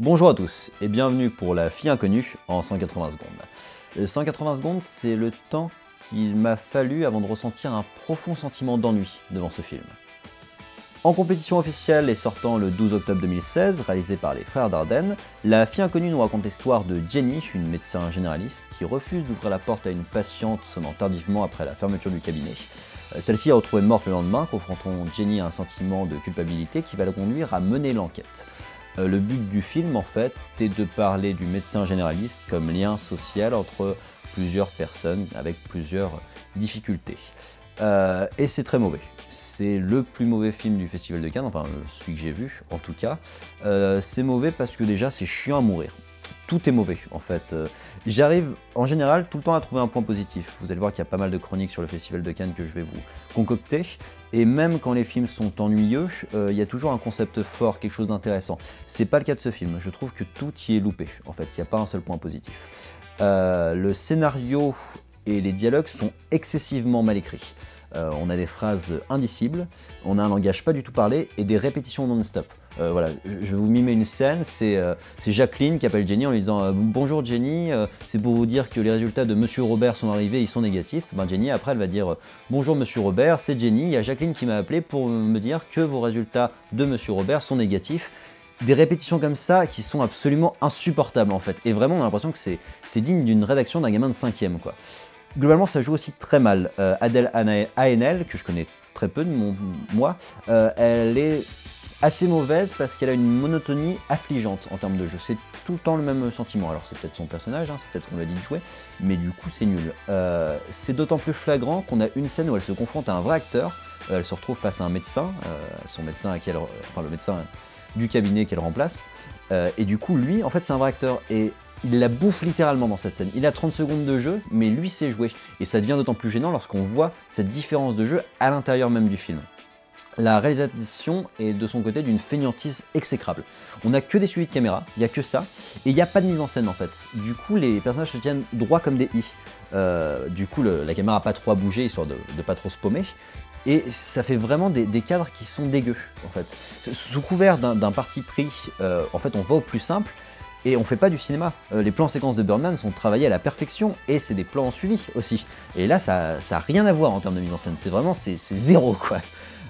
Bonjour à tous et bienvenue pour La fille inconnue en 180 secondes. 180 secondes, c'est le temps qu'il m'a fallu avant de ressentir un profond sentiment d'ennui devant ce film. En compétition officielle et sortant le 12 octobre 2016, réalisé par les frères Dardenne, La fille inconnue nous raconte l'histoire de Jenny, une médecin généraliste qui refuse d'ouvrir la porte à une patiente sonnant tardivement après la fermeture du cabinet. Celle-ci est retrouvée morte le lendemain, confrontant Jenny à un sentiment de culpabilité qui va la conduire à mener l'enquête. Le but du film, en fait, est de parler du médecin généraliste comme lien social entre plusieurs personnes avec plusieurs difficultés. Et c'est très mauvais. C'est le plus mauvais film du Festival de Cannes, enfin celui que j'ai vu en tout cas. C'est mauvais parce que déjà c'est chiant à mourir. Tout est mauvais en fait. J'arrive en général tout le temps à trouver un point positif. Vous allez voir qu'il y a pas mal de chroniques sur le Festival de Cannes que je vais vous concocter. Et même quand les films sont ennuyeux, il y a toujours un concept fort, quelque chose d'intéressant. C'est pas le cas de ce film. Je trouve que tout y est loupé. En fait, il n'y a pas un seul point positif. Le scénario et les dialogues sont excessivement mal écrits. On a des phrases indicibles, on a un langage pas du tout parlé et des répétitions non-stop. Voilà, je vais vous mimer une scène, c'est Jacqueline qui appelle Jenny en lui disant bonjour Jenny, c'est pour vous dire que les résultats de Monsieur Robert sont arrivés, ils sont négatifs. Ben Jenny après elle va dire bonjour Monsieur Robert, c'est Jenny, il y a Jacqueline qui m'a appelé pour me dire que vos résultats de Monsieur Robert sont négatifs. Des répétitions comme ça qui sont absolument insupportables en fait, et vraiment on a l'impression que c'est digne d'une rédaction d'un gamin de 5e quoi. Globalement, ça joue aussi très mal. Adèle Haenel, que je connais très peu de moi, elle est assez mauvaise parce qu'elle a une monotonie affligeante en termes de jeu. C'est tout le temps le même sentiment. Alors c'est peut-être son personnage, hein, c'est peut-être qu'on lui a dit de jouer, mais du coup c'est nul. C'est d'autant plus flagrant qu'on a une scène où elle se confronte à un vrai acteur. Elle se retrouve face à un médecin, son médecin enfin le médecin du cabinet qu'elle remplace. Et du coup, lui, en fait, c'est un vrai acteur. Et il la bouffe littéralement dans cette scène. Il a 30 secondes de jeu, mais lui sait jouer. Et ça devient d'autant plus gênant lorsqu'on voit cette différence de jeu à l'intérieur même du film. La réalisation est de son côté d'une fainéantise exécrable. On n'a que des suivis de caméra, il n'y a que ça, et il n'y a pas de mise en scène en fait. Du coup, les personnages se tiennent droit comme des i. Du coup, la caméra n'a pas trop à bouger, histoire de pas trop se paumer. Et ça fait vraiment des cadres qui sont dégueux, en fait. Sous couvert d'un parti pris, en fait, on va au plus simple, et on fait pas du cinéma. Les plans séquences de Birdman sont travaillés à la perfection, et c'est des plans suivis aussi. Et là, ça a rien à voir en termes de mise en scène, c'est vraiment, c'est zéro, quoi.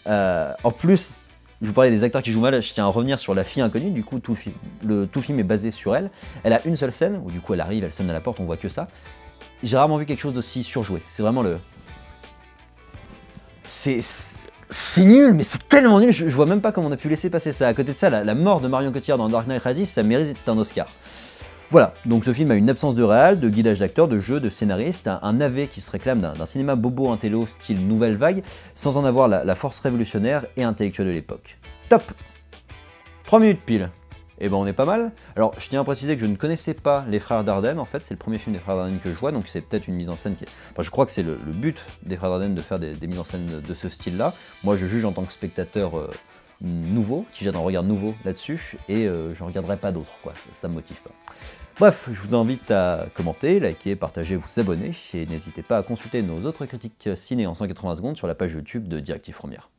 En plus, je vous parlais des acteurs qui jouent mal, je tiens à revenir sur La fille inconnue, du coup, tout le film est basé sur elle. Elle a une seule scène, où du coup, elle arrive, elle sonne à la porte, on voit que ça. J'ai rarement vu quelque chose d'aussi surjoué, c'est vraiment le... C'est nul, mais c'est tellement nul, je vois même pas comment on a pu laisser passer ça. À côté de ça, la mort de Marion Cotillard dans Dark Knight Rises, ça mérite un Oscar. Voilà, donc ce film a une absence de réal, de guidage d'acteurs, de jeu, de scénariste, un navet qui se réclame d'un cinéma bobo intello style nouvelle vague, sans en avoir la force révolutionnaire et intellectuelle de l'époque. Top 3 minutes pile. Et ben on est pas mal. Alors je tiens à préciser que je ne connaissais pas les frères Dardenne, en fait c'est le premier film des frères Dardenne que je vois, donc c'est peut-être une mise en scène qui est... Enfin je crois que c'est le but des frères Dardenne de faire des mises en scène de ce style-là. Moi je juge en tant que spectateur nouveau, qui jette un regard nouveau là-dessus, et je ne regarderai pas d'autres, quoi, ça me motive pas. Bref, je vous invite à commenter, liker, partager, vous abonner, et n'hésitez pas à consulter nos autres critiques ciné en 180 secondes sur la page YouTube de Directive Première.